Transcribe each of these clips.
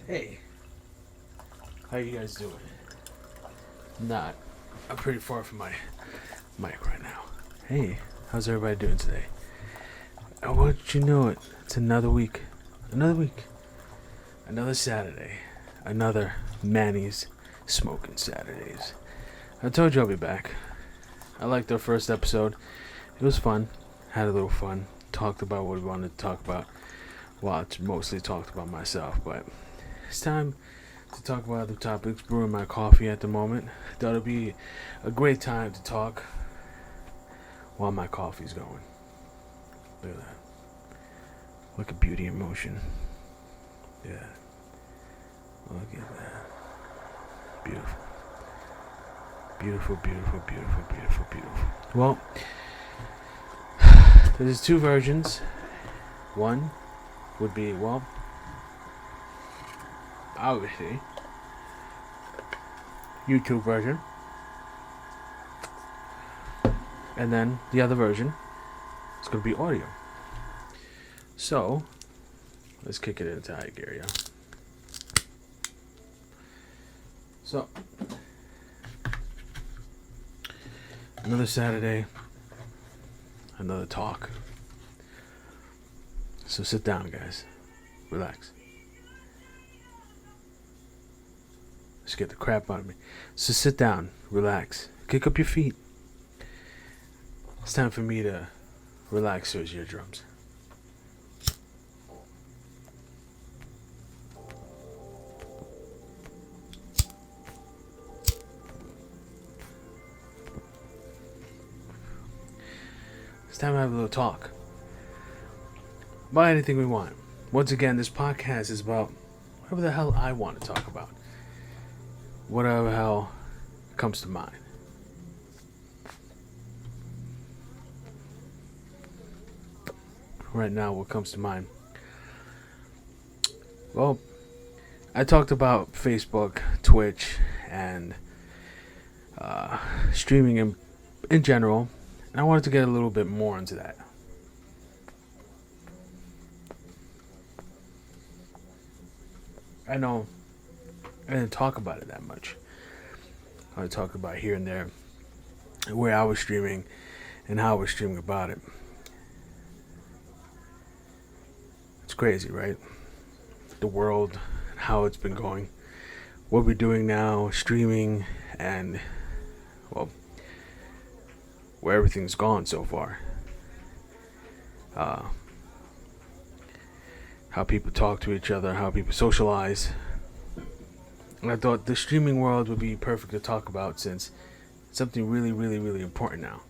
Hey, how you guys doing? Not. I'm pretty far from my mic right now. Hey, how's everybody doing today? Won't you know it? It's another week. Another week. Another Saturday. Another Manny's Smokin Saturdays. I told you I'll be back. I liked our first episode. It was fun. Had a little fun. Talked about what we wanted to talk about. Well, it's mostly talked about myself, but it's time to talk about other topics. Brewing my coffee at the moment. Thought it'd be a great time to talk while my coffee's going. Look at that. Look at beauty in motion. Yeah. Look at that. Beautiful. Beautiful, beautiful, beautiful, beautiful, beautiful. Well, there's two versions. One would be, well, obviously, YouTube version. And then the other version is going to be audio. So, let's kick it into high gear, yeah? So, another Saturday, another talk. So sit down, guys. Relax. Just get the crap out of me. So sit down, relax, kick up your feet. It's time for me to relax those eardrums. It's time to have a little talk about anything we want. Once again, this podcast is about whatever the hell I want to talk about. Whatever the hell comes to mind. Right now, what comes to mind? Well, I talked about Facebook, Twitch, and streaming in general. And I wanted to get a little bit more into that. I know I didn't talk about it that much. I talked about here and there where I was streaming and how I was streaming about it. It's crazy, right? The world, how it's been going, what we're doing now, streaming, and, well, where everything's gone so far. How people talk to each other, how people socialize. And I thought the streaming world would be perfect to talk about since it's something really, really, really important now.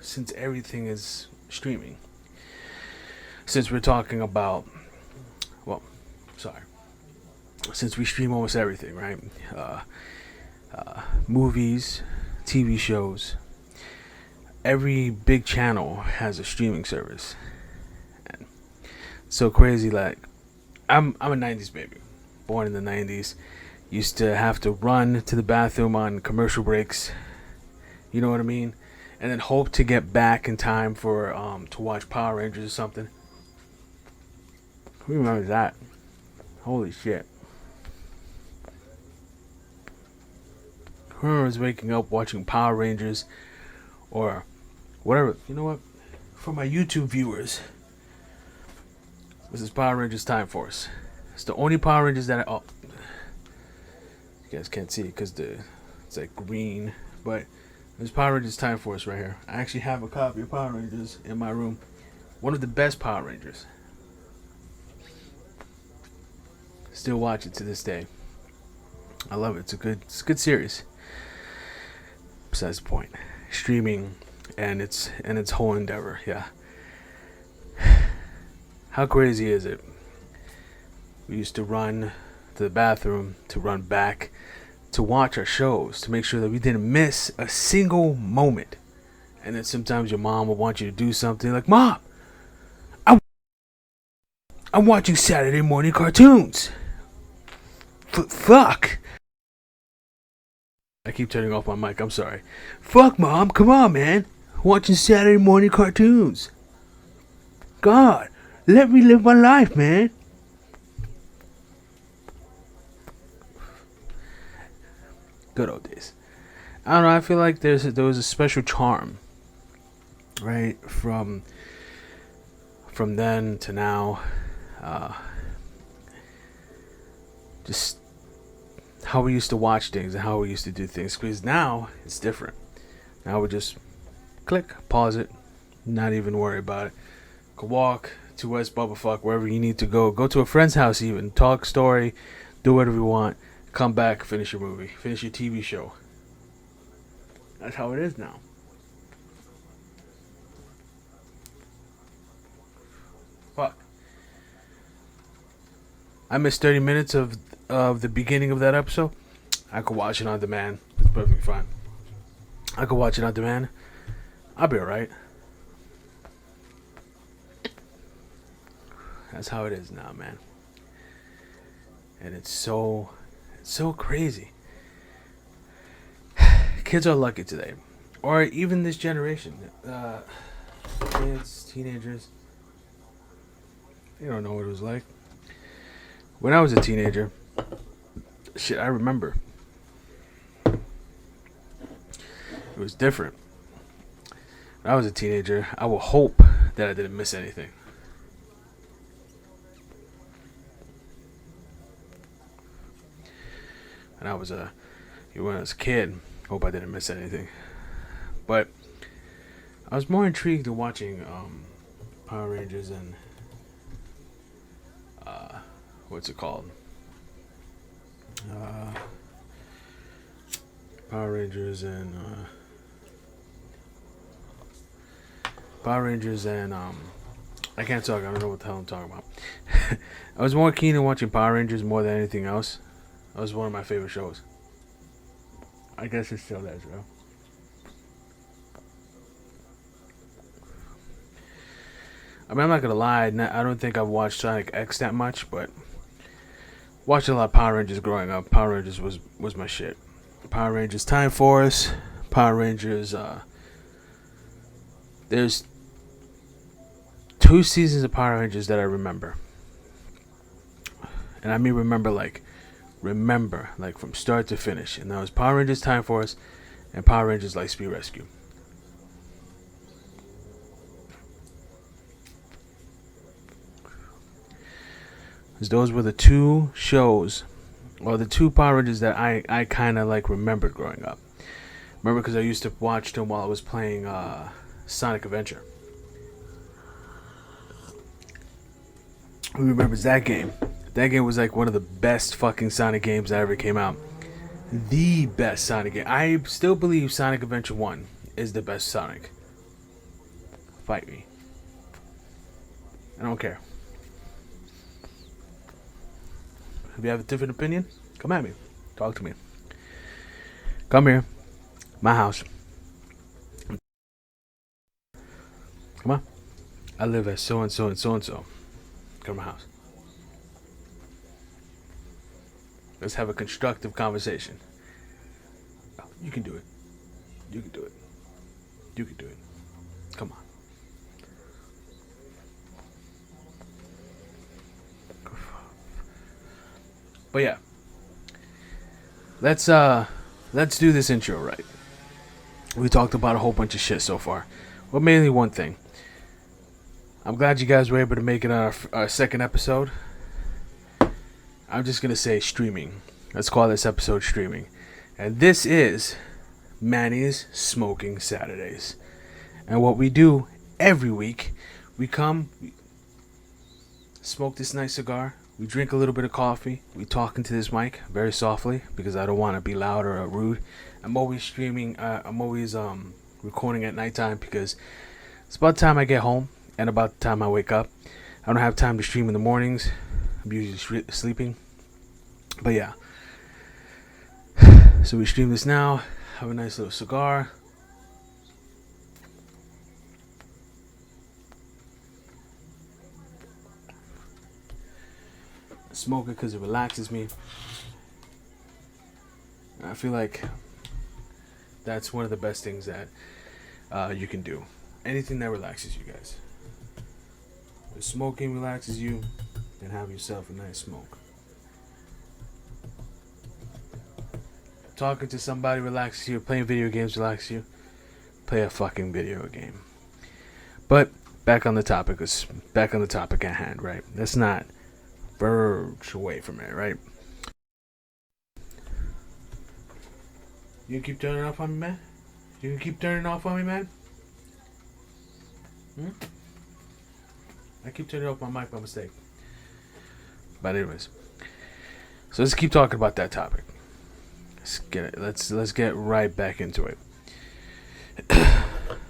Since everything is streaming. Since we're talking about, well, sorry. Since we stream almost everything, right? Movies, TV shows. Every big channel has a streaming service. And it's so crazy, like, I'm a 90s baby. Born in the 90s. Used to have to run to the bathroom on commercial breaks. You know what I mean? And then hope to get back in time for to watch Power Rangers or something. Who remembers that? Holy shit. Who remembers waking up watching Power Rangers or whatever? You know what? For my YouTube viewers, this is Power Rangers Time Force. It's the only Power Rangers that you guys can't see it because it's like green, but there's Power Rangers Time Force right here. I actually have a copy of Power Rangers in my room. One of the best Power Rangers. Still watch it to this day. I love it. It's a good series. Besides the point, streaming and its whole endeavor. Yeah. How crazy is it? We used to run to the bathroom, to run back, to watch our shows, to make sure that we didn't miss a single moment. And then sometimes your mom will want you to do something like, Mom, I'm watching Saturday morning cartoons. Fuck. I keep turning off my mic, I'm sorry. Fuck, Mom, come on, man. Watching Saturday morning cartoons. God, let me live my life, man. Good old days. I don't know. I feel like there was a special charm, right, from then to now. Just how we used to watch things and how we used to do things. Because now it's different. Now we just click, pause it, not even worry about it. Go walk to West Bubblefuck, wherever you need to go. Go to a friend's house even. Talk story, do whatever you want. Come back, finish your movie, finish your TV show. That's how it is now. Fuck. I missed 30 minutes of the beginning of that episode. I could watch it on demand. It's perfectly fine. I could watch it on demand. I'll be alright. That's how it is now, man. And it's so crazy. Kids are lucky today. Or even this generation. Kids, teenagers. They don't know what it was like. When I was a teenager, shit, I remember. It was different. When I was a teenager, I would hope that I didn't miss anything. When I was a kid, hope I didn't miss anything. But I was more intrigued in watching Power Rangers and what's it called? Power Rangers and I can't talk. I don't know what the hell I'm talking about. I was more keen on watching Power Rangers more than anything else. That was one of my favorite shows. I guess it still is, bro. I mean, I'm not gonna lie. I don't think I've watched Sonic X that much, but watched a lot of Power Rangers growing up. Power Rangers was my shit. Power Rangers Time Force. Power Rangers. There's 2 seasons of Power Rangers that I remember, and I mean remember like from start to finish. And that was Power Rangers Time Force and Power Rangers Lightspeed Rescue. Because those were the 2 shows, or the 2 Power Rangers that I kind of like remembered growing up. Remember, because I used to watch them while I was playing Sonic Adventure. Who remembers that game? That game was like one of the best fucking Sonic games that ever came out. The best Sonic game. I still believe Sonic Adventure 1 is the best Sonic. Fight me. I don't care. If you have a different opinion, come at me. Talk to me. Come here. My house. Come on. I live at so and so and so and so. Come to my house. Let's have a constructive conversation. You can do it. You can do it. You can do it. Come on. But yeah. Let's do this intro right. We talked about a whole bunch of shit so far. Well, mainly one thing. I'm glad you guys were able to make it on our second episode. I'm just going to say streaming. Let's call this episode streaming. And this is Manny's Smoking Saturdays. And what we do every week, we come, we smoke this nice cigar, we drink a little bit of coffee, we talk into this mic very softly because I don't want to be loud or rude. I'm always streaming, I'm always recording at nighttime because it's about the time I get home and about the time I wake up. I don't have time to stream in the mornings. I'm usually sleeping. But yeah. So we stream this now. Have a nice little cigar. I smoke it because it relaxes me. I feel like that's one of the best things that you can do. Anything that relaxes you guys. If smoking relaxes you, then have yourself a nice smoke. Talking to somebody relaxes you. Playing video games relaxes you. Play a fucking video game. But back on the topic at hand, right? Let's not verge away from it, right? You can keep turning off on me, man? You can keep turning off on me, man? I keep turning off my mic by mistake. But anyways. So let's keep talking about that topic. Let's get right back into it. I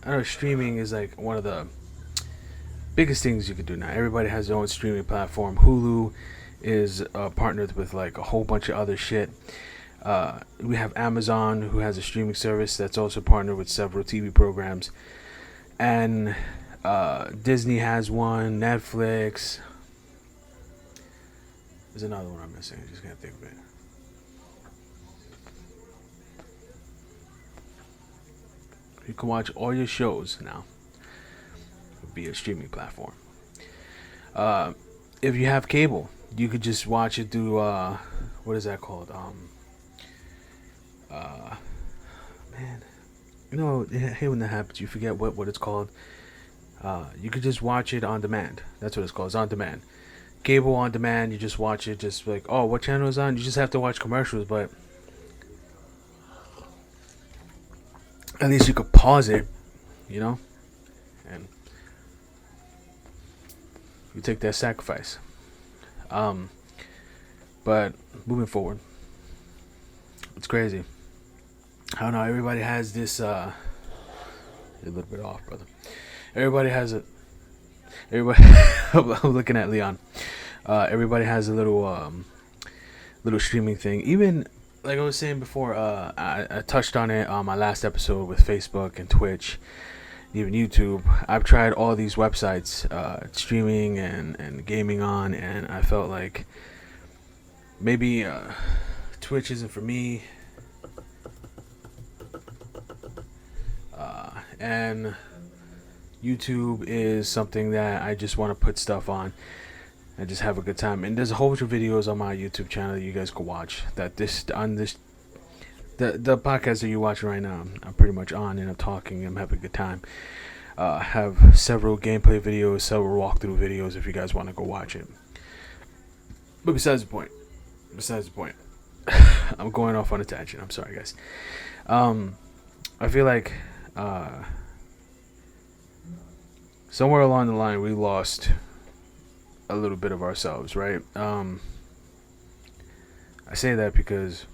know streaming is like one of the biggest things you can do now. Everybody has their own streaming platform. Hulu is partnered with like a whole bunch of other shit. We have Amazon, who has a streaming service that's also partnered with several TV programs, and Disney has one. Netflix. There's another one I'm missing. I just can't think of it. You can watch all your shows now via streaming platform. If you have cable, you could just watch it through what is that called? Man, you know, I hate when that happens. You forget what it's called. You could just watch it on demand. That's what it's called. It's on demand. Cable on demand. You just watch it. Just like, oh, what channel is on? You just have to watch commercials, but at least you could pause it, you know, and you take that sacrifice. But moving forward, it's crazy. I don't know. Everybody has this. A little bit off, brother. Everybody has a. Everybody. I'm looking at Leon. Everybody has a little streaming thing. Even like I was saying before, I touched on it on my last episode with Facebook and Twitch, even YouTube. I've tried all these websites, streaming and gaming on, and I felt like maybe Twitch isn't for me. And YouTube is something that I just want to put stuff on and just have a good time. And there's a whole bunch of videos on my YouTube channel that you guys could watch. The podcast that you're watching right now, I'm pretty much on and I'm talking. I'm having a good time. Have several gameplay videos, several walkthrough videos if you guys want to go watch it. But besides the point, I'm going off on a tangent. I'm sorry, guys. I feel like somewhere along the line we lost a little bit of ourselves, right? I say that because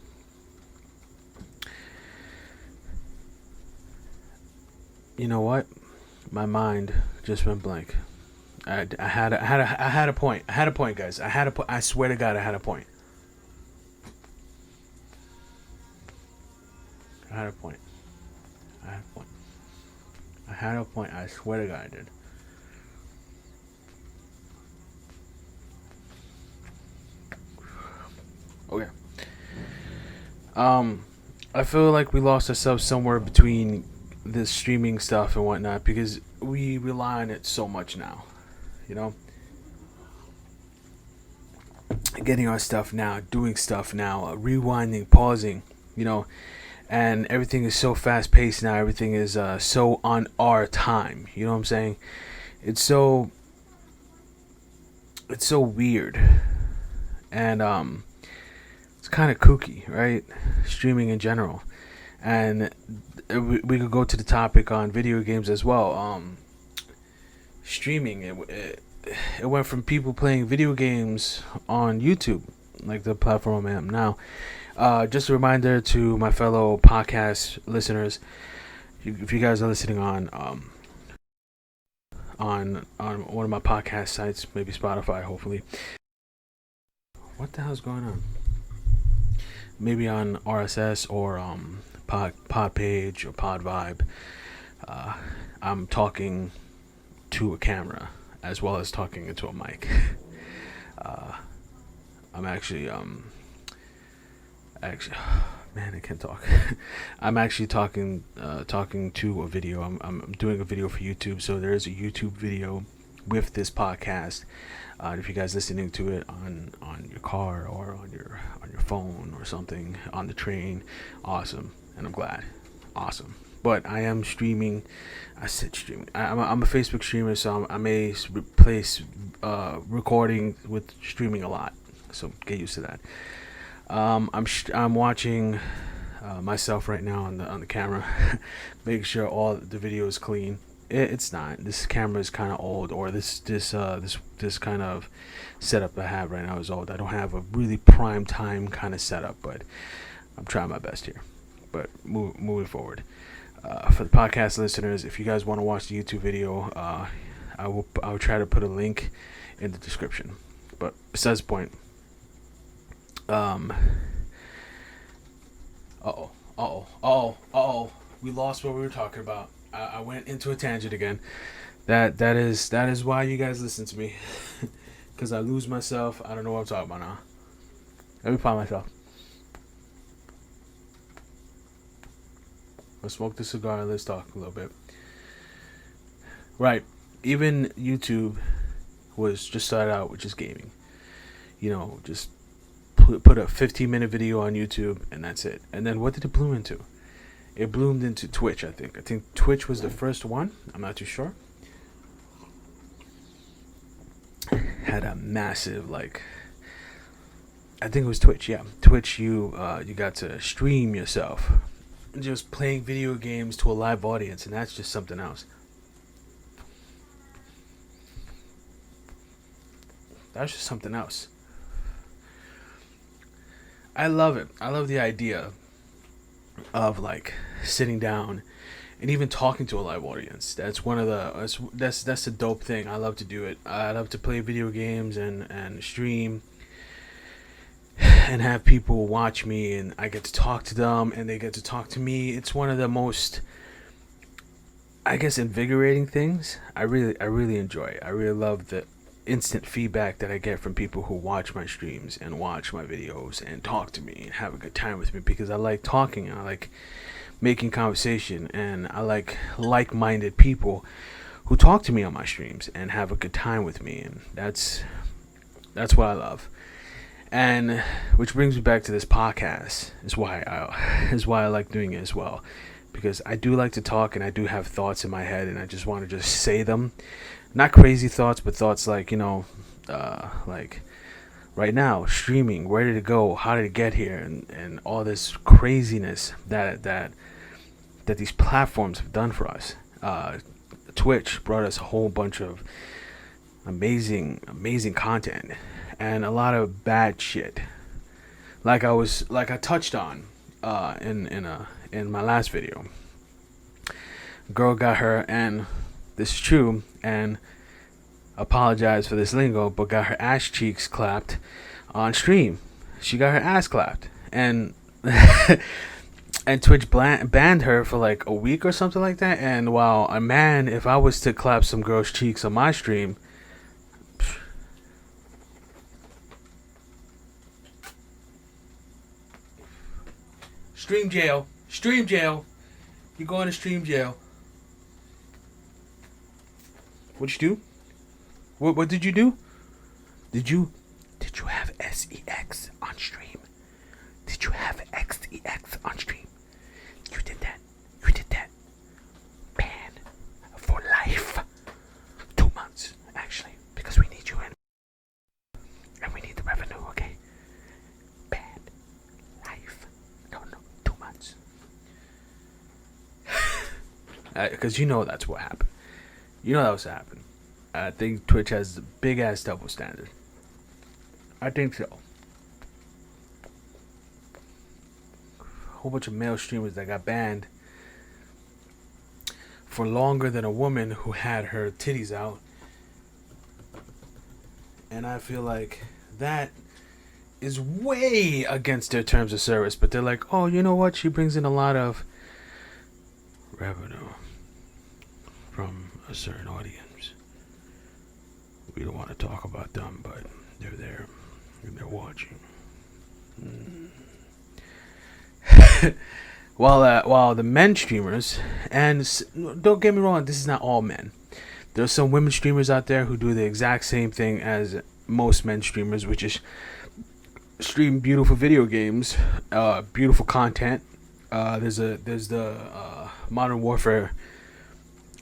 you know what? My mind just went blank. I had a point. I had a point, guys. I swear to God, I had a point. I had a point. I swear to God, I did. Okay. I feel like we lost ourselves somewhere between this streaming stuff and whatnot because we rely on it so much now. You know? Getting our stuff now, doing stuff now, rewinding, pausing, you know, and everything is so fast paced now. Everything is so on our time. You know what I'm saying? It's so weird, and it's kind of kooky, right? Streaming in general, and we could go to the topic on video games as well. Streaming, it went from people playing video games on YouTube, like the platform I am now. Just a reminder to my fellow podcast listeners, if you guys are listening on one of my podcast sites, maybe Spotify, hopefully. What the hell's going on? Maybe on RSS or Pod Page or Pod Vibe. I'm talking to a camera as well as talking into a mic. I'm actually man, I can't talk. I'm actually talking to a video. I'm doing a video for YouTube, so there is a YouTube video with this podcast. If you guys listening to it on your car or on your phone or something on the train, awesome, and I'm glad, awesome. But I am streaming. I said streaming. I'm a Facebook streamer, so I may replace recording with streaming a lot. So get used to that. I'm watching myself right now on the camera, making sure all the video is clean. It's not. This camera is kind of old, or this kind of setup I have right now is old. I don't have a really prime time kind of setup, but I'm trying my best here. But moving forward, for the podcast listeners, if you guys want to watch the YouTube video, I will try to put a link in the description. But besides the point, we lost what we were talking about. I went into a tangent again. That is why you guys listen to me, because I lose myself. I don't know what I'm talking about now. Let me find myself. Let's smoke the cigar and let's talk a little bit. Right, even YouTube was just started out with just gaming. Just put a 15-minute video on YouTube and that's it. And then what did it bloom into? It bloomed into Twitch, I think. I think Twitch was the first one. I'm not too sure. Had a massive, I think it was Twitch, yeah. Twitch, you got to stream yourself. Just playing video games to a live audience, and that's just something else. That's just something else. I love it. I love the idea of sitting down and even talking to a live audience. That's one of the that's the dope thing. I love to do it. I love to play video games and stream and have people watch me, and I get to talk to them and they get to talk to me. It's one of the most, I guess, invigorating things. I really enjoy it. I really love the instant feedback that I get from people who watch my streams and watch my videos and talk to me and have a good time with me, because I like talking and I like making conversation, and I like-minded people who talk to me on my streams and have a good time with me, and that's what I love. And which brings me back to this podcast is why I like doing it as well, because I do like to talk and I do have thoughts in my head and I just want to just say them. Not crazy thoughts, but thoughts like right now, streaming, where did it go? How did it get here? And all this craziness that these platforms have done for us. Twitch brought us a whole bunch of amazing content and a lot of bad shit. Like I touched on in my last video. Girl got her, and this is true, and apologize for this lingo, but got her ass cheeks clapped on stream. She got her ass clapped, and and Twitch banned her for a week or something like that. And while a man, if I was to clap some girl's cheeks on my stream, stream jail, you're going to stream jail. What'd you do? What did you do? Did you have SEX on stream? Did you have XEX on stream? You did that. Banned for life. 2 months, actually, because we need you in. And we need the revenue, okay? Banned. Life. No, 2 months. Because that's what happened. That was happening. I think Twitch has a big ass double standard. I think so. A whole bunch of male streamers that got banned for longer than a woman who had her titties out. And I feel like that is way against their terms of service. But they're like, oh, you know what? She brings in a lot of revenue from a certain audience. We don't want to talk about them, but they're there and they're watching. While the men streamers, and don't get me wrong, this is not all men. There's some women streamers out there who do the exact same thing as most men streamers, which is stream beautiful video games, beautiful content. There's the Modern Warfare,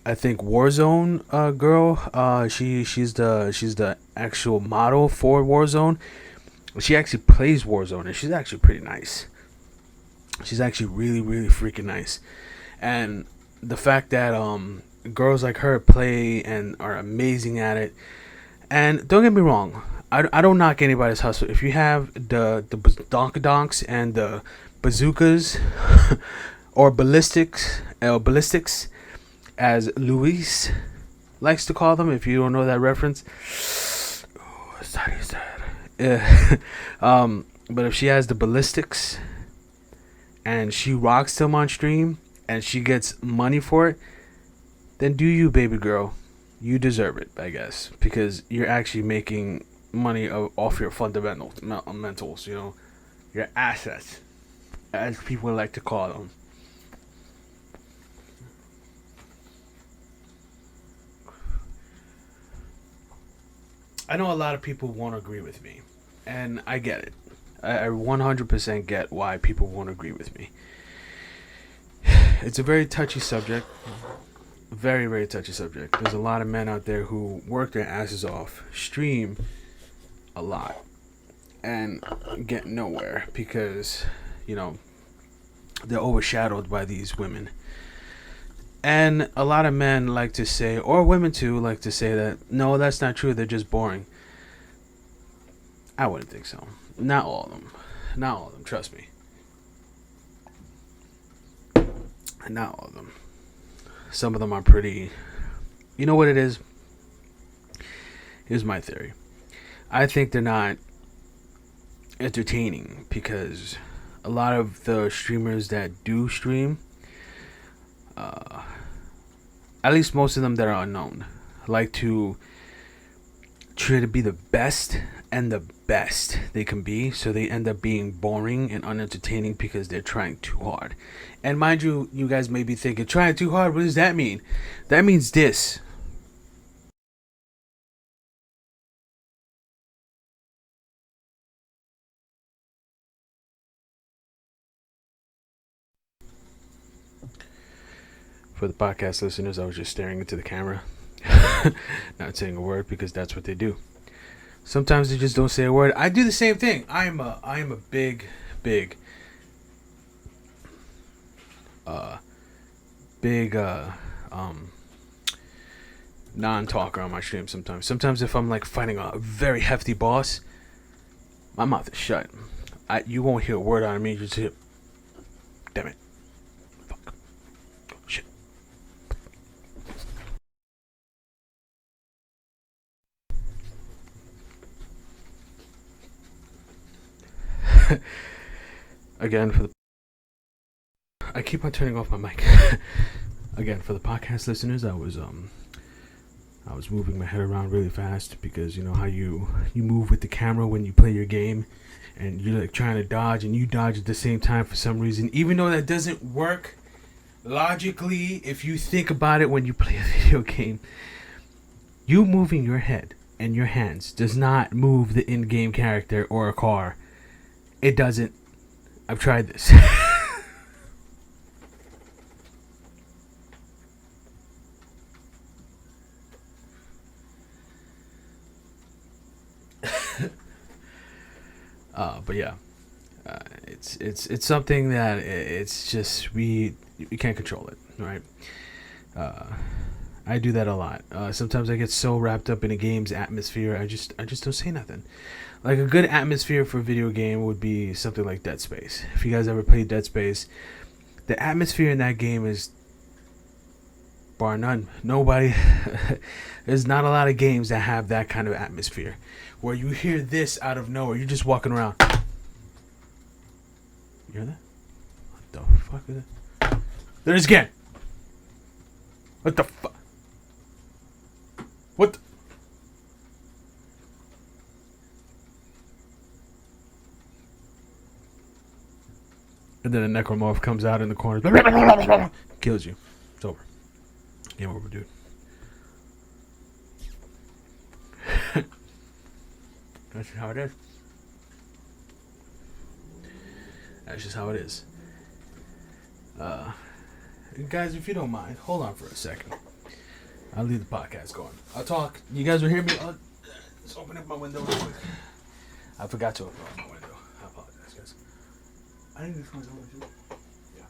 I think, Warzone girl. She's the actual model for Warzone. She actually plays Warzone, and she's actually pretty nice. She's actually really, really freaking nice. And the fact that girls like her play and are amazing at it. And don't get me wrong, I don't knock anybody's hustle. If you have the donks and the bazookas or ballistics, as Luis likes to call them, if you don't know that reference. Ooh, sorry, sad. But if she has the ballistics and she rocks them on stream and she gets money for it, then do you, baby girl. You deserve it, I guess, because you're actually making money off your fundamentals, you know, your assets, as people like to call them. I know a lot of people won't agree with me, and I get it. I 100% get why people won't agree with me. It's a very touchy subject. Very, very touchy subject. There's a lot of men out there who work their asses off, stream a lot, and get nowhere because, you know, they're overshadowed by these women. And a lot of men like to say, or women too, like to say that, no, that's not true, they're just boring. I wouldn't think so. Not all of them. Not all of them, trust me. Not all of them. Some of them are pretty... You know what it is? Here's my theory. I think they're not entertaining because a lot of the streamers that do stream, at least most of them that are unknown, like to try to be the best and the best they can be, so they end up being boring and unentertaining because they're trying too hard. And mind you, you guys may be thinking, trying too hard, what does that mean? That means this. For the podcast listeners, I was just staring into the camera, not saying a word, because that's what they do. Sometimes they just don't say a word. I do the same thing. I am a big non-talker on my stream sometimes. Sometimes if I'm like fighting a very hefty boss, my mouth is shut. You won't hear a word out of me. You just hear, damn it. Fuck. Shit. Again, for the... I keep on turning off my mic. Again, for the podcast listeners, I was moving my head around really fast because you know how you move with the camera when you play your game, and you're like trying to dodge and you dodge at the same time for some reason, even though that doesn't work logically. If you think about it, when you play a video game, you moving your head and your hands does not move the in-game character or a car. It doesn't. I've tried this. But yeah, it's something that it's just we can't control it, right? I do that a lot. Sometimes I get so wrapped up in a game's atmosphere, I just don't say nothing. Like a good atmosphere for a video game would be something like Dead Space. If you guys ever played Dead Space, the atmosphere in that game is bar none. Nobody. There's not a lot of games that have that kind of atmosphere where you hear this out of nowhere. You're just walking around. You hear that? What the fuck is it? There it is again. What the fuck? What? And then a necromorph comes out in the corner, kills you. It's over. Game over, dude. That's just how it is. That's just how it is. Guys, if you don't mind, hold on for a second. I'll leave the podcast going. I'll talk. You guys will hear me. Let's open up my window real quick. I forgot to open up my window. I apologize, guys. I think this one's open too. Yeah.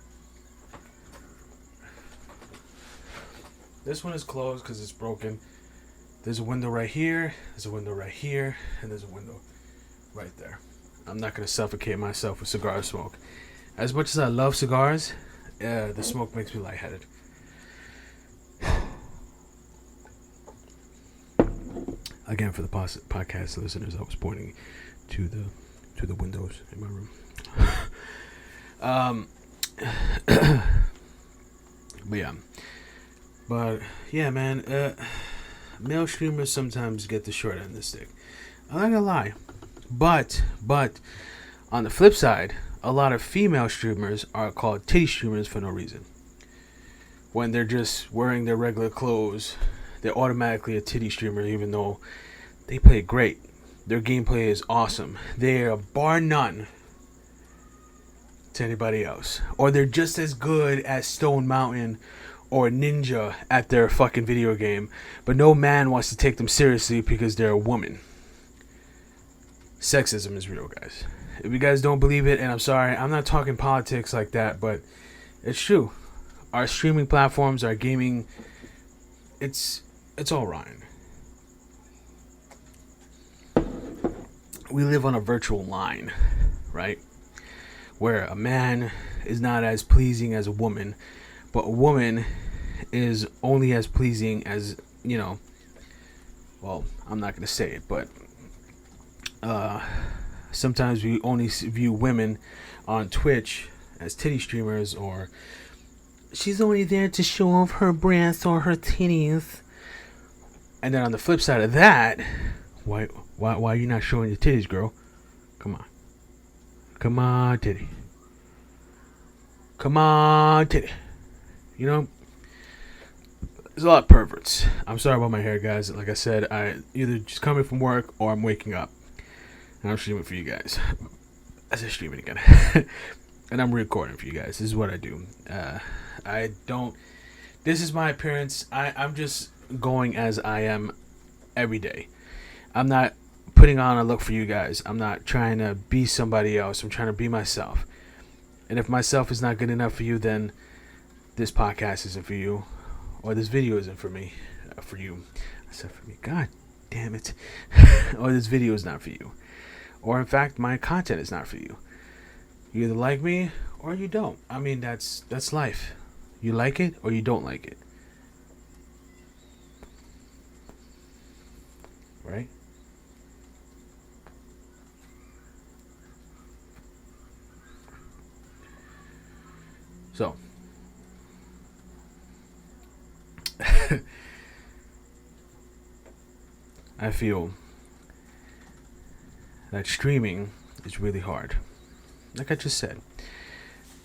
This one is closed because it's broken. There's a window right here. There's a window right here. And there's a window right there. I'm not going to suffocate myself with cigar smoke. As much as I love cigars, the smoke makes me lightheaded. Again, for the podcast listeners, I was pointing to the windows in my room. But yeah, man. Male streamers sometimes get the short end of the stick. I'm not gonna lie, but on the flip side, a lot of female streamers are called titty streamers for no reason. When they're just wearing their regular clothes, they're automatically a titty streamer, even though they play great. Their gameplay is awesome. They're bar none to anybody else. Or they're just as good as Stone Mountain or Ninja at their fucking video game. But no man wants to take them seriously because they're a woman. Sexism is real, guys. If you guys don't believe it, and I'm sorry, I'm not talking politics like that, but it's true. Our streaming platforms, our gaming, it's all rotten. We live on a virtual line, right? Where a man is not as pleasing as a woman, but a woman is only as pleasing as, well, I'm not going to say it, but sometimes we only view women on Twitch as titty streamers, or she's only there to show off her breasts or her titties. And then on the flip side of that, why are you not showing your titties, girl? Come on, titty. Come on, titty. There's a lot of perverts. I'm sorry about my hair, guys. Like I said, I either just coming from work or I'm waking up. And I'm streaming for you guys. I said streaming again. And I'm recording for you guys. This is what I do. This is my appearance. I'm just going as I am every day. I'm not putting on a look for you guys. I'm not trying to be somebody else. I'm trying to be myself. And if myself is not good enough for you, then this podcast isn't for you. Or this video isn't for me. For you. I said for me. God damn it. Or this video is not for you. Or in fact, my content is not for you. You either like me or you don't. I mean, that's life. You like it or you don't like it. Right? So, I feel that streaming is really hard. Like I just said,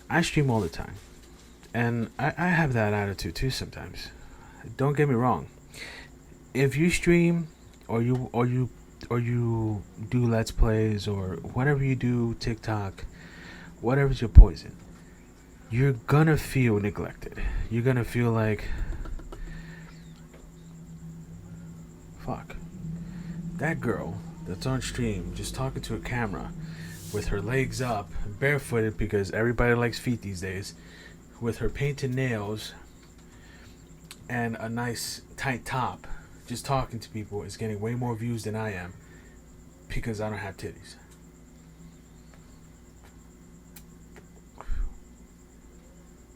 I stream all the time. And I have that attitude too sometimes. Don't get me wrong. If you stream or you do let's plays or whatever you do, TikTok, whatever's your poison, you're gonna feel neglected. You're gonna feel like, fuck, that girl that's on stream just talking to a camera with her legs up, barefooted because everybody likes feet these days, with her painted nails and a nice tight top, just talking to people is getting way more views than I am because I don't have titties.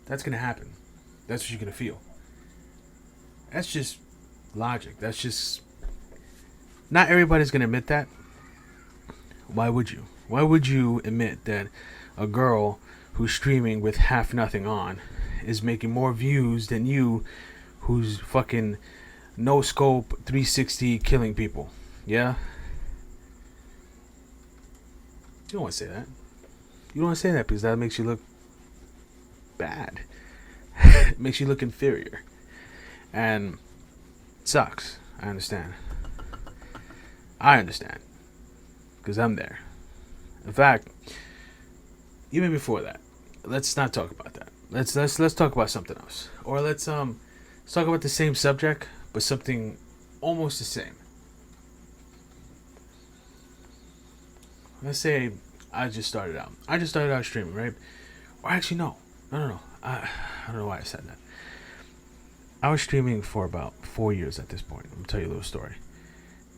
That's gonna happen. That's what you're gonna feel. That's just logic. That's just... Not everybody's gonna admit that. Why would you? Why would you admit that a girl who's streaming with half nothing on is making more views than you, who's fucking no scope 360 killing people? Yeah? You don't want to say that. You don't want to say that because that makes you look bad. It makes you look inferior. And it sucks. I understand. because I'm there. In fact, even before that, let's not talk about that. Let's talk about something else, or let's talk about the same subject but something almost the same. Let's say I just started out. I just started out streaming, right? Or actually, no. I don't know why I said that. I was streaming for about 4 years at this point. I'm gonna tell you a little story.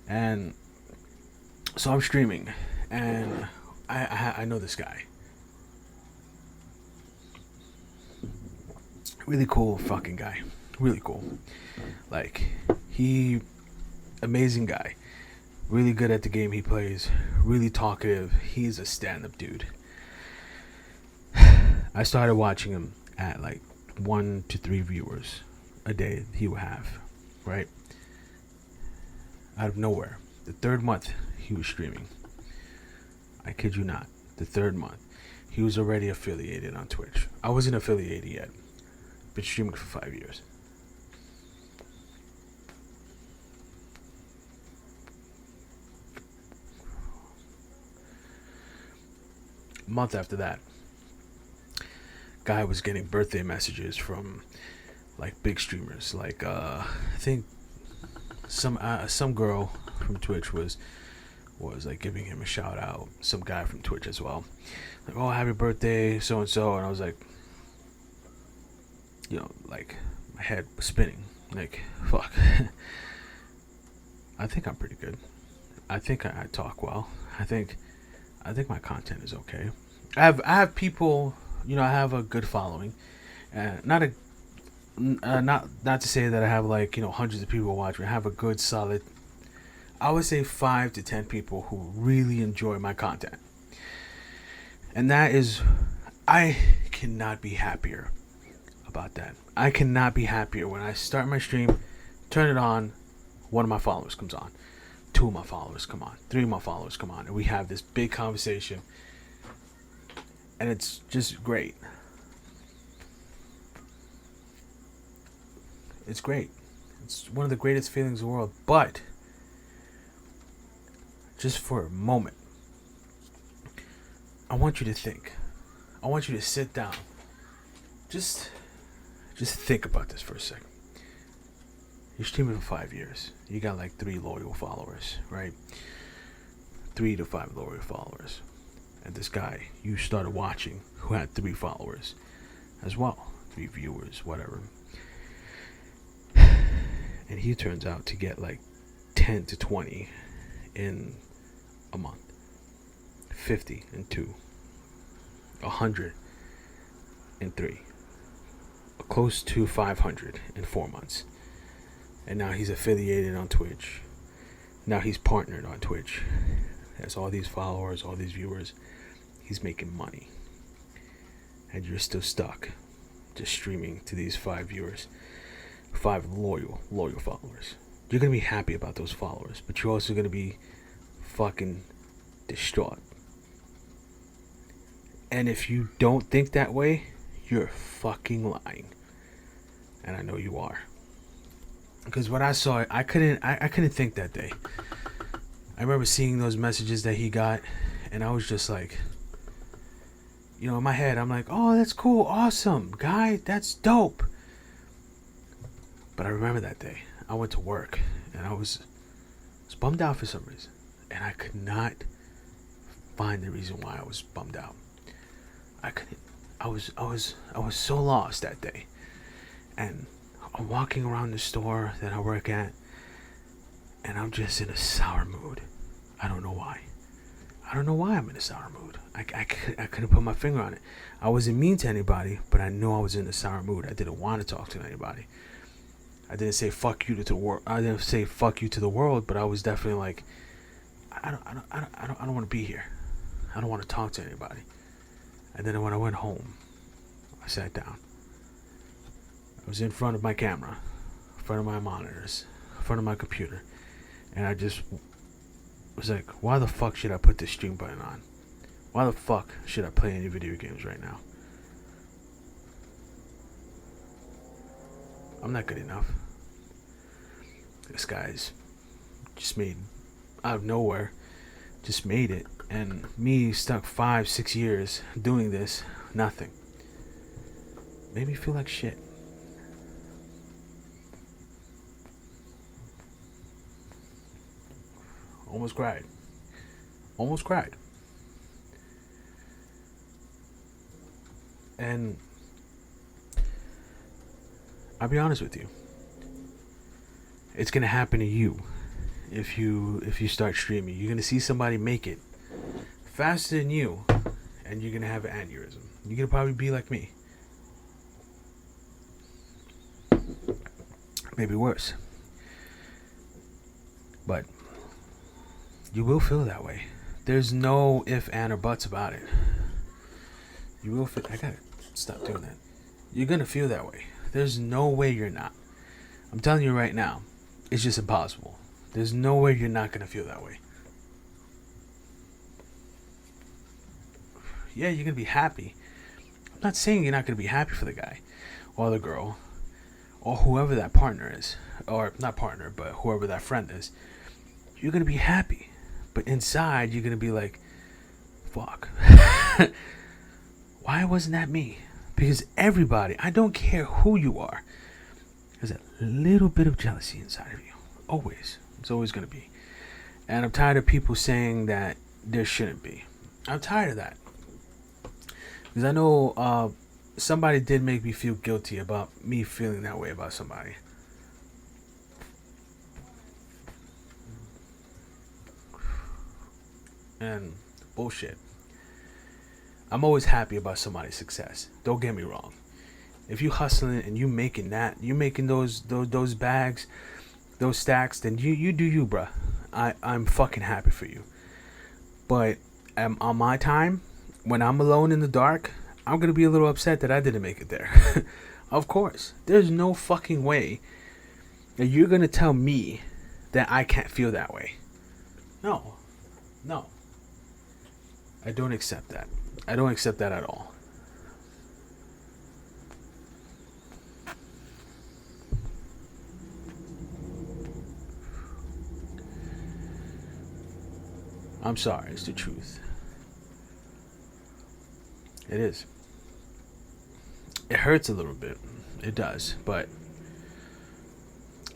And so I'm streaming, and I know this guy. Really cool fucking guy. Really cool. Like, he, amazing guy. Really good at the game he plays. Really talkative. He's a stand-up dude. I started watching him at like 1 to 3 viewers a day he would have, right? Out of nowhere. The third month he was streaming. I kid you not. The third month. He was already affiliated on Twitch. I wasn't affiliated yet. Been streaming for 5 years. A month after that, guy was getting birthday messages from like big streamers. Like I think some girl from Twitch was like giving him a shout out. Some guy from Twitch as well. Like, oh, happy birthday, so and so. And I was like, like my head was spinning. Like, fuck. I think I'm pretty good. I think I talk well. I think my content is okay. I have people. I have a good following. Not to say that I have like hundreds of people watch me. I have a good solid. I would say 5 to 10 people who really enjoy my content, and that is, I cannot be happier about that. I cannot be happier when I start my stream, turn it on, one of my followers comes on, 2 of my followers come on, 3 of my followers come on, and we have this big conversation, and it's just great. It's great. It's one of the greatest feelings in the world. But just for a moment, I want you to think. I want you to sit down. Just think about this for a second. You're streaming for 5 years. You got like 3 loyal followers, right? 3 to 5 loyal followers. And this guy you started watching who had 3 followers as well. 3 viewers, whatever. And he turns out to get like 10 to 20 in a month. 50 in 2. 100 in 3. Close to 500 in 4 months. And now he's affiliated on Twitch. Now he's partnered on Twitch. Has all these followers, all these viewers. He's making money. And you're still stuck just streaming to these 5 viewers. 5 loyal followers. You're going to be happy about those followers, but you're also going to be fucking distraught. And if you don't think that way, you're fucking lying. And I know you are. Because when I saw it, I couldn't think that day. I remember seeing those messages that he got, and I was just like, in my head, I'm like, oh, that's cool, awesome, guy, that's dope. But I remember that day, I went to work, and I was bummed out for some reason, and I could not find the reason why I was bummed out. I was so lost that day, and I'm walking around the store that I work at, and I'm just in a sour mood. I don't know why. I don't know why I'm in a sour mood. I couldn't put my finger on it. I wasn't mean to anybody, but I knew I was in a sour mood. I didn't want to talk to anybody. I didn't say fuck you to the world. I didn't say fuck you to the world, but I was definitely like, I don't want to be here. I don't want to talk to anybody. And then when I went home, I sat down. I was in front of my camera, in front of my monitors, in front of my computer, and I just was like, why the fuck should I put this stream button on? Why the fuck should I play any video games right now? I'm not good enough. This guy's just made, out of nowhere, just made it, and me stuck 5-6 years doing this, nothing. Made me feel like shit. Almost cried. Almost cried. And I'll be honest with you. It's gonna happen to you if you start streaming. You're gonna see somebody make it faster than you, and you're gonna have an aneurysm. You're gonna probably be like me. Maybe worse. But you will feel that way. There's no if, and, or buts about it. You will feel. I gotta stop doing that. You're gonna feel that way. There's no way you're not. I'm telling you right now, it's just impossible. There's no way you're not gonna feel that way. Yeah, you're gonna be happy. I'm not saying you're not gonna be happy for the guy or the girl or whoever that partner is, or not partner, but whoever that friend is. You're gonna be happy, but inside you're gonna be like, fuck. Why wasn't that me? Because everybody, I don't care who you are, there's a little bit of jealousy inside of you. Always. It's always going to be. And I'm tired of people saying that there shouldn't be. I'm tired of that. Because I know somebody did make me feel guilty about me feeling that way about somebody. And bullshit. I'm always happy about somebody's success. Don't get me wrong. If you hustling and you making that, you making those bags, those stacks, then you do you, bruh. I'm fucking happy for you. But on my time, when I'm alone in the dark, I'm gonna be a little upset that I didn't make it there. Of course. There's no fucking way that you're gonna tell me that I can't feel that way. No. I don't accept that. I don't accept that at all. I'm sorry, it's the truth. It is. It hurts a little bit. It does, but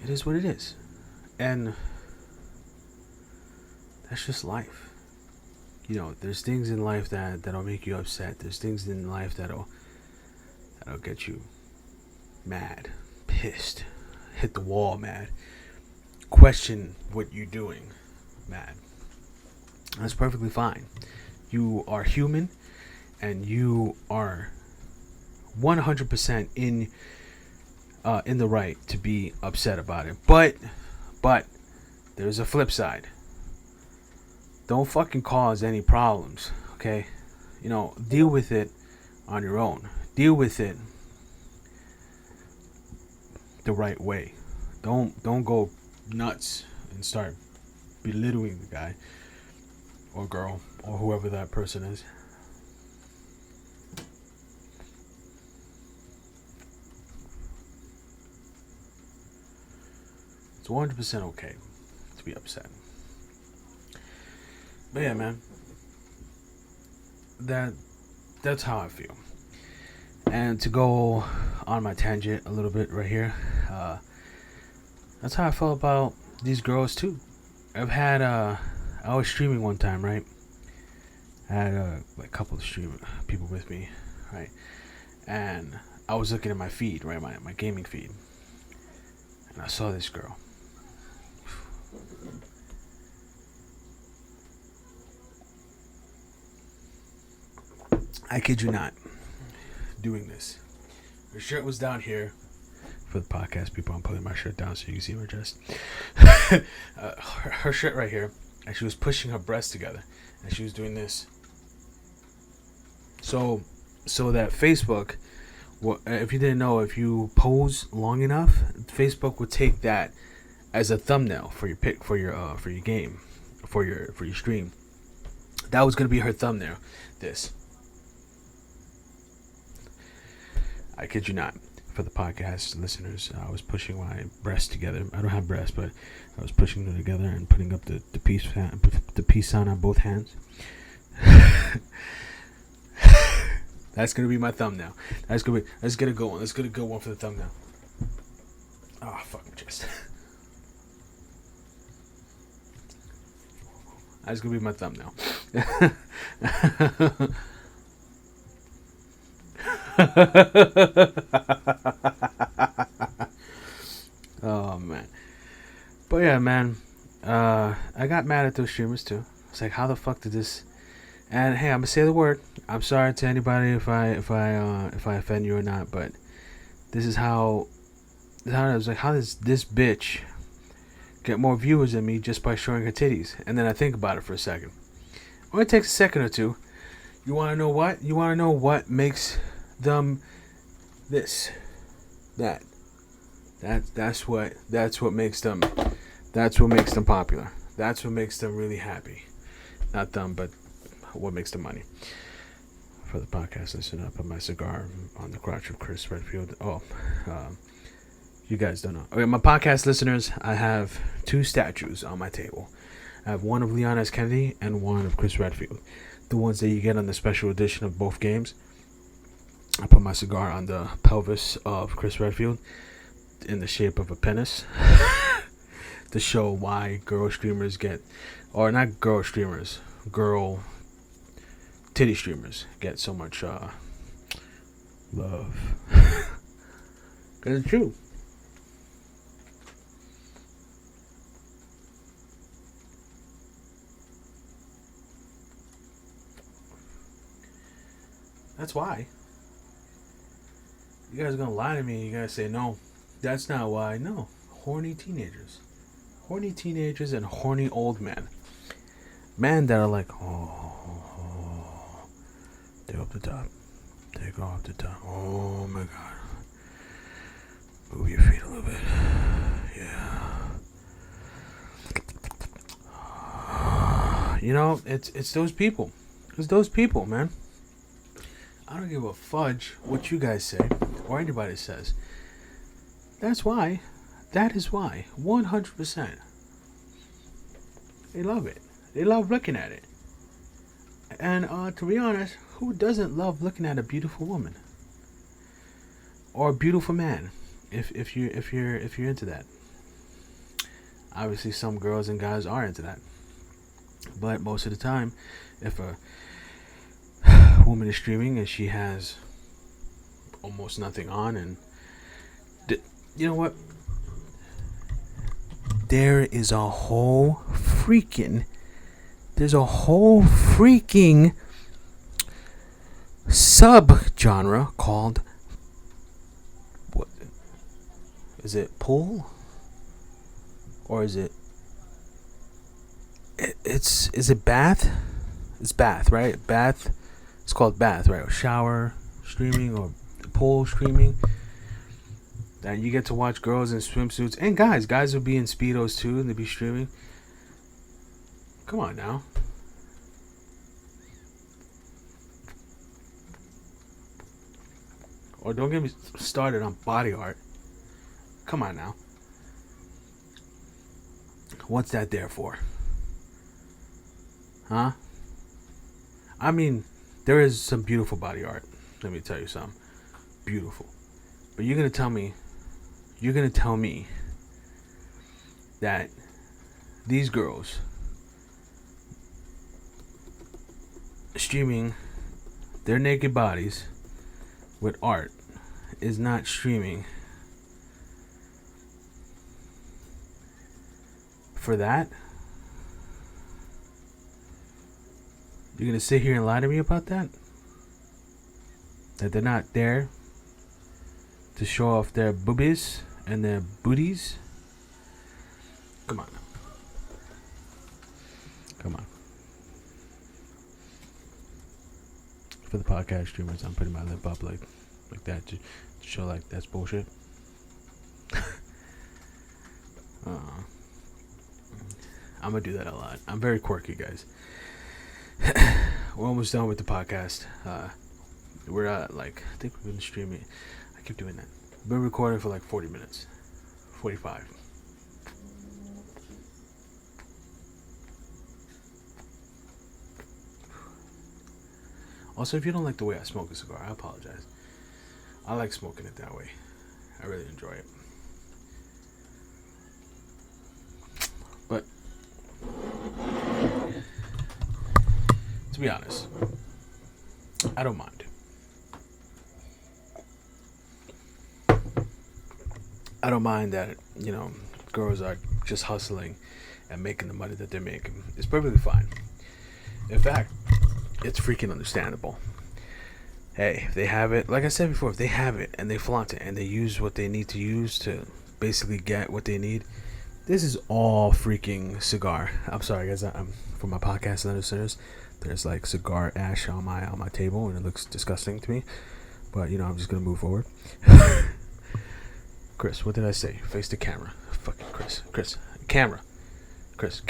it is what it is. And that's just life. You know, there's things in life that'll make you upset. There's things in life that'll get you mad, pissed, hit the wall mad, question what you're doing mad. That's perfectly fine. You are human, and you are 100% in the right to be upset about it. But there's a flip side. Don't fucking cause any problems, okay? You know, deal with it on your own. Deal with it the right way. Don't go nuts and start belittling the guy or girl or whoever that person is. It's 100% okay to be upset. But yeah, man, that's how I feel. And to go on my tangent a little bit right here, that's how I felt about these girls too. I've had I was streaming one time, right? I had a couple of people with me, right? And I was looking at my feed, right, my gaming feed, and I saw this girl. I kid you not, doing this. Her shirt was down here. For the podcast people, I'm putting my shirt down so you can see my chest. Her shirt right here, and she was pushing her breasts together, and she was doing this. So that Facebook, if you didn't know, if you pose long enough, Facebook would take that as a thumbnail for your pic, for your game, for your stream. That was gonna be her thumbnail. This. I kid you not. For the podcast listeners, I was pushing my breasts together. I don't have breasts, but I was pushing them together and putting up the the peace sign on both hands. That's gonna be my thumbnail. Let's get a good one. Let's get a good one for the thumbnail. Oh, fucking chest. That's gonna be my thumbnail. Oh man. But yeah, man. I got mad at those streamers too. It's like, how the fuck did this? And hey, I'm gonna say the word. I'm sorry to anybody if I offend you or not, but this is how I was like, how does this bitch get more viewers than me just by showing her titties? And then I think about it for a second. It only takes a second or two. You want to know what? You want to know what makes them this, that. That's what makes them. That's what makes them popular. That's what makes them really happy. Not them, but what makes them money. For the podcast listener, I put my cigar on the crotch of Chris Redfield. You guys don't know. Okay, my podcast listeners, I have 2 statues on my table. I have one of Leon S. Kennedy and one of Chris Redfield. The ones that you get on the special edition of both games. I put my cigar on the pelvis of Chris Redfield in the shape of a penis to show why girl streamers get, or not girl streamers, girl titty streamers get so much love. Because it's true. That's why. You guys are gonna lie to me. You guys say, no, that's not why. No. Horny teenagers. Horny teenagers and horny old men. Men that are like, oh, take off the top. Take off the top. Oh my god. Move your feet a little bit. Yeah. You know, it's those people. It's those people, man. I don't give a fudge what you guys say or anybody says. That's why. That is why. 100%. They love it. They love looking at it. And to be honest, who doesn't love looking at a beautiful woman or a beautiful man? If you're into that. Obviously, some girls and guys are into that. But most of the time, if a woman is streaming and she has almost nothing on, and you know what? There's a whole freaking sub-genre called, what is it, pull? Or is it bath? It's bath, right? Bath. It's called bath, right? Or shower streaming or pool streaming. That you get to watch girls in swimsuits and guys. Guys will be in Speedos too and they'll be streaming. Come on now. Or don't get me started on body art. Come on now. What's that there for? Huh? I mean, there is some beautiful body art. Let me tell you something. Beautiful. But you're going to tell me that these girls streaming their naked bodies with art is not streaming for that? You're gonna sit here and lie to me about that? That they're not there to show off their boobies and their booties? Come on now. Come on. For the podcast streamers, I'm putting my lip up like that to show like that's bullshit. I'm gonna do that a lot. I'm very quirky, guys. We're almost done with the podcast. We're at I think we've been streaming. I keep doing that. We've been recording for 40 minutes. 45. Also, if you don't like the way I smoke a cigar, I apologize. I like smoking it that way. I really enjoy it. But to be honest, I don't mind. I don't mind that, girls are just hustling and making the money that they're making. It's perfectly fine. In fact, it's freaking understandable. Hey, if they have it, like I said before, if they have it and they flaunt it and they use what they need to use to basically get what they need, this is all freaking cigar. I'm sorry, guys. I'm for my podcast listeners. There's like cigar ash on my table, and it looks disgusting to me. But I'm just gonna move forward. Chris, what did I say? Face the camera. Fucking Chris, camera. Chris,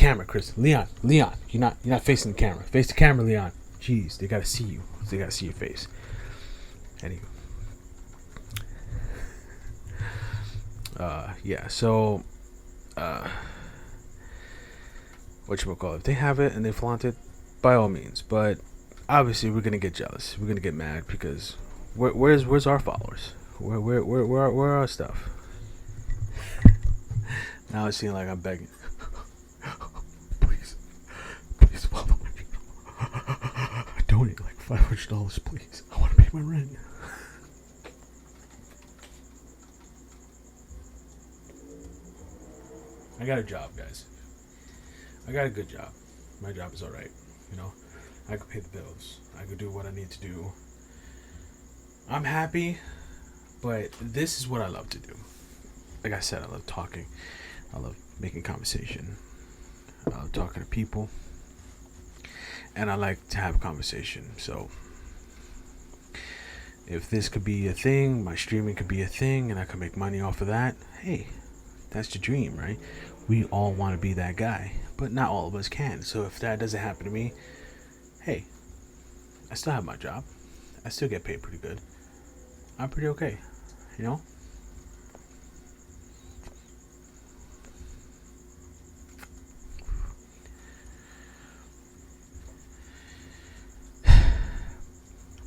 Leon, you're not facing the camera. Face the camera, Leon. Jeez, they gotta see you. They gotta see your face. Anyway. Yeah, so whatchamacallit, if they have it and they flaunt it, by all means. But obviously we're gonna get jealous. We're gonna get mad because where's our followers? Where are our stuff? Now it seems like I'm begging. Please follow me. I donate like $500, please. I want to pay my rent. I got a job, guys. I got a good job. My job is alright. I could pay the bills. I could do what I need to do. I'm happy, but this is what I love to do. Like I said, I love talking. I love making conversation. I love talking to people. And I like to have a conversation. So if this could be a thing, my streaming could be a thing, and I could make money off of that, hey, that's the dream, right? We all want to be that guy, but not all of us can. So if that doesn't happen to me, hey, I still have my job. I still get paid pretty good. I'm pretty okay,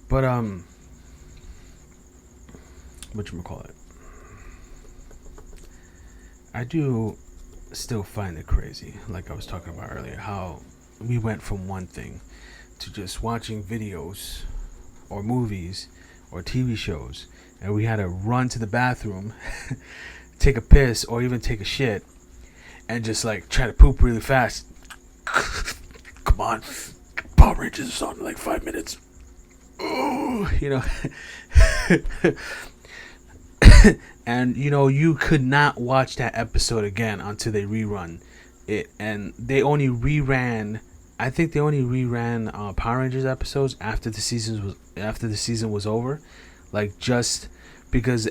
But whatchamacallit, I do still find it crazy, like I was talking about earlier, how we went from one thing to just watching videos or movies or TV shows, and we had to run to the bathroom, take a piss, or even take a shit, and just like try to poop really fast. Come on, Power Rangers is on in like 5 minutes. Oh, and you could not watch that episode again until they rerun it, and they only reran. I think they only reran Power Rangers episodes after the season was over, like just because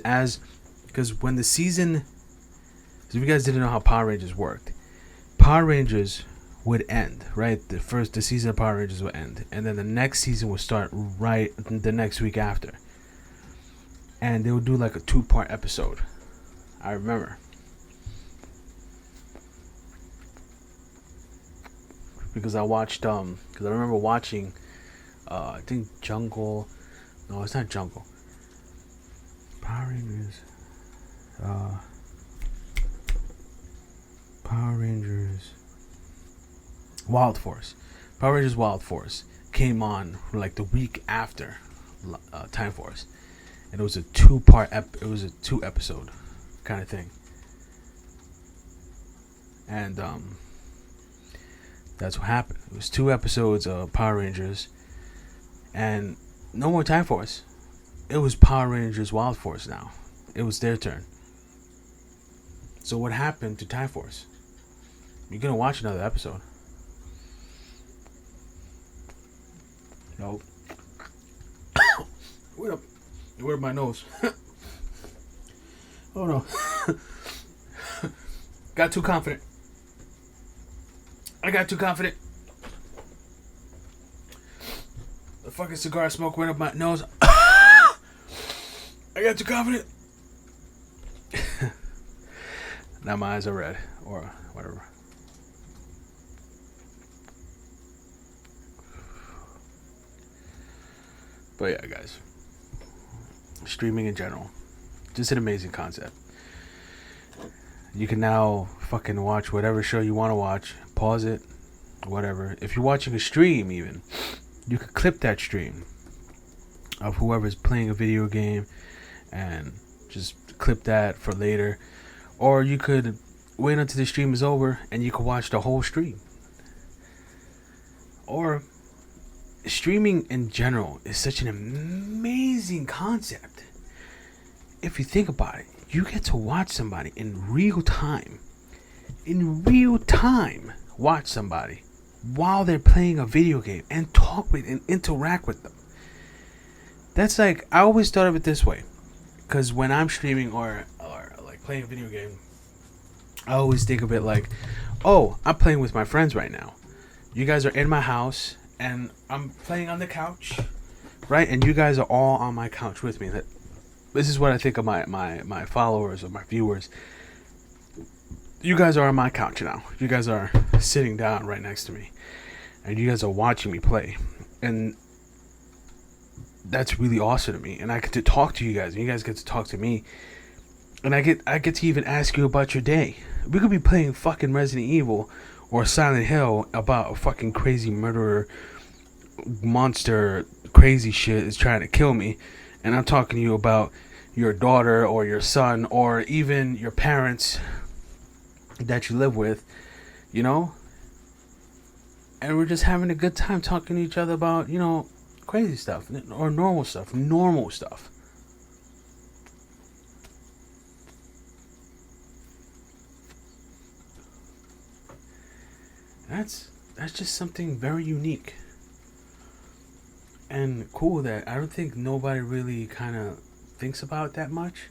when the season. So if you guys didn't know how Power Rangers worked, Power Rangers would end, right? The season of Power Rangers would end, and then the next season would start right the next week after, and they would do like a 2-part episode. I remember because I watched because I remember watching I think Jungle. No, it's not Jungle. Power Rangers. Power Rangers. Wild Force. Power Rangers Wild Force came on like the week after Time Force, and it was a 2-part. It was a 2-episode kind of thing, and that's what happened. It was 2 episodes of Power Rangers, and no more Time Force. It was Power Rangers Wild Force now. It was their turn. So what happened to Time Force? You're gonna watch another episode. No. Wait up. Where my nose? Oh no. Got too confident. I got too confident. The fucking cigar smoke went up my nose. I got too confident. Now my eyes are red. Or whatever. But yeah, guys, streaming in general, just an amazing concept. You can now fucking watch whatever show you want to watch, pause it, whatever. If you're watching a stream, even, you could clip that stream of whoever's playing a video game and just clip that for later. Or you could wait until the stream is over and you could watch the whole stream. Or streaming in general is such an amazing concept. If you think about it, you get to watch somebody in real time. In real time, watch somebody while they're playing a video game and talk with and interact with them. That's like, I always thought of it this way. Because when I'm streaming or like playing a video game, I always think of it like, oh, I'm playing with my friends right now. You guys are in my house and I'm playing on the couch, right? And you guys are all on my couch with me. This is what I think of my followers or my viewers. You guys are on my couch now. You guys are sitting down right next to me. And you guys are watching me play. And that's really awesome to me. And I get to talk to you guys. And you guys get to talk to me. And I get to even ask you about your day. We could be playing fucking Resident Evil or Silent Hill about a fucking crazy murderer, monster, crazy shit is trying to kill me. And I'm talking to you about your daughter or your son or even your parents that you live with, you know? And we're just having a good time talking to each other about, you know, crazy stuff or normal stuff. That's just something very unique and cool that I don't think nobody really kind of thinks about that much.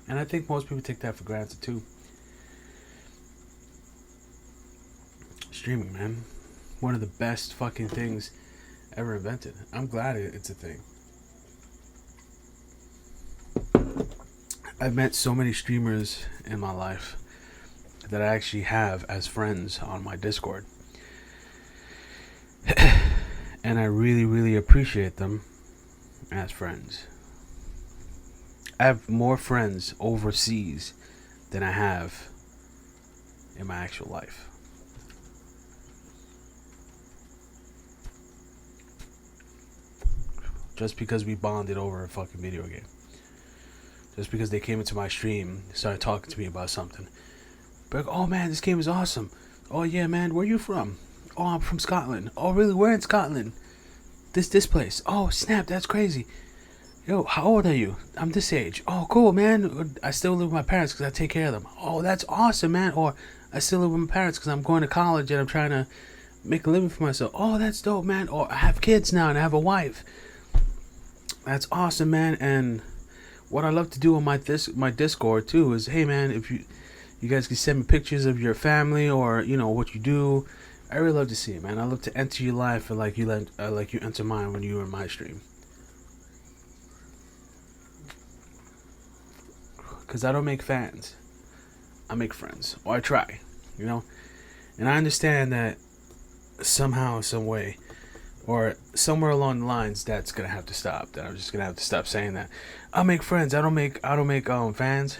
And I think most people take that for granted too. Streaming, man. One of the best fucking things ever invented. I'm glad it's a thing. I've met so many streamers in my life that I actually have as friends on my Discord. And I really, really appreciate them as friends. I have more friends overseas than I have in my actual life. Just because we bonded over a fucking video game. Just because they came into my stream, started talking to me about something. But oh man, this game is awesome. Oh yeah, man, where are you from? Oh, I'm from Scotland. Oh really, where in Scotland? This place. Oh snap, that's crazy. Yo, how old are you? I'm this age. Oh cool, man. I still live with my parents because I take care of them. Oh, that's awesome, man. Or I still live with my parents because I'm going to college and I'm trying to make a living for myself. Oh, that's dope, man. Or I have kids now and I have a wife. That's awesome, man. And what I love to do on my Discord too is, hey man, if you guys can send me pictures of your family or you know what you do. I really love to see it, man. I love to enter your life and like you enter mine when you were in my stream. Cause I don't make fans, I make friends, or I try, you know. And I understand that somehow, some way, or somewhere along the lines, that's gonna have to stop. That I'm just gonna have to stop saying that. I make friends. I don't make fans.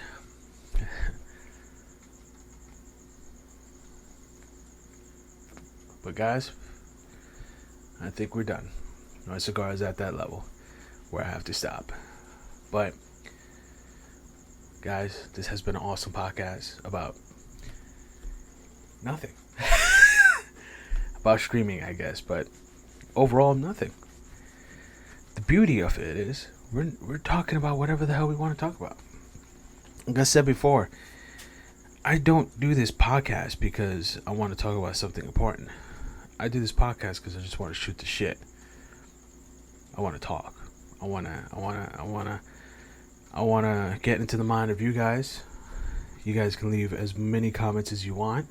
But guys, I think we're done. My cigar is at that level where I have to stop. But guys, this has been an awesome podcast about nothing. About streaming, I guess, but overall nothing. The beauty of it is we're talking about whatever the hell we want to talk about. Like I said before, I don't do this podcast because I want to talk about something important. I do this podcast because I just want to shoot the shit. I want to talk. I wanna get into the mind of you guys. You guys can leave as many comments as you want.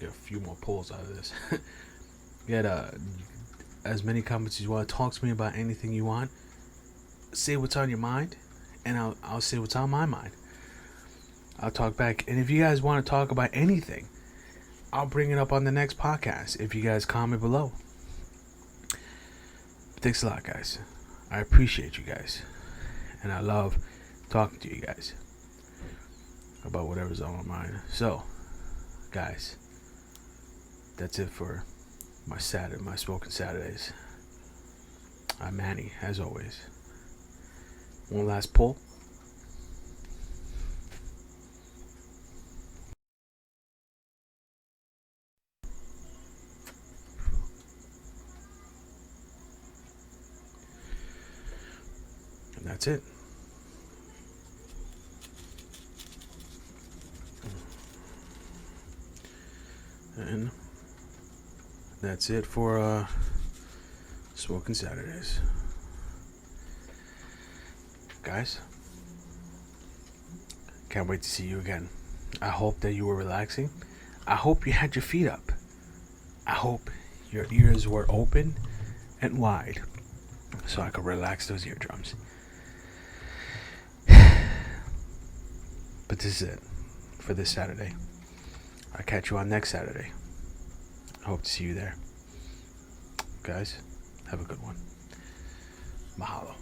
Get a few more pulls out of this. as many comments as you want. Talk to me about anything you want. Say what's on your mind, and I'll say what's on my mind. I'll talk back. And if you guys want to talk about anything, I'll bring it up on the next podcast if you guys comment below. Thanks a lot, guys. I appreciate you guys. And I love talking to you guys about whatever's on my mind. So, guys, that's it for my Smokin Saturdays. I'm Manny, as always. One last pull. And that's it. And that's it for Smokin Saturdays. Guys, can't wait to see you again. I hope that you were relaxing. I hope you had your feet up. I hope your ears were open and wide so I could relax those eardrums. But this is it for this Saturday. I'll catch you on next Saturday. I hope to see you there. Guys, have a good one. Mahalo.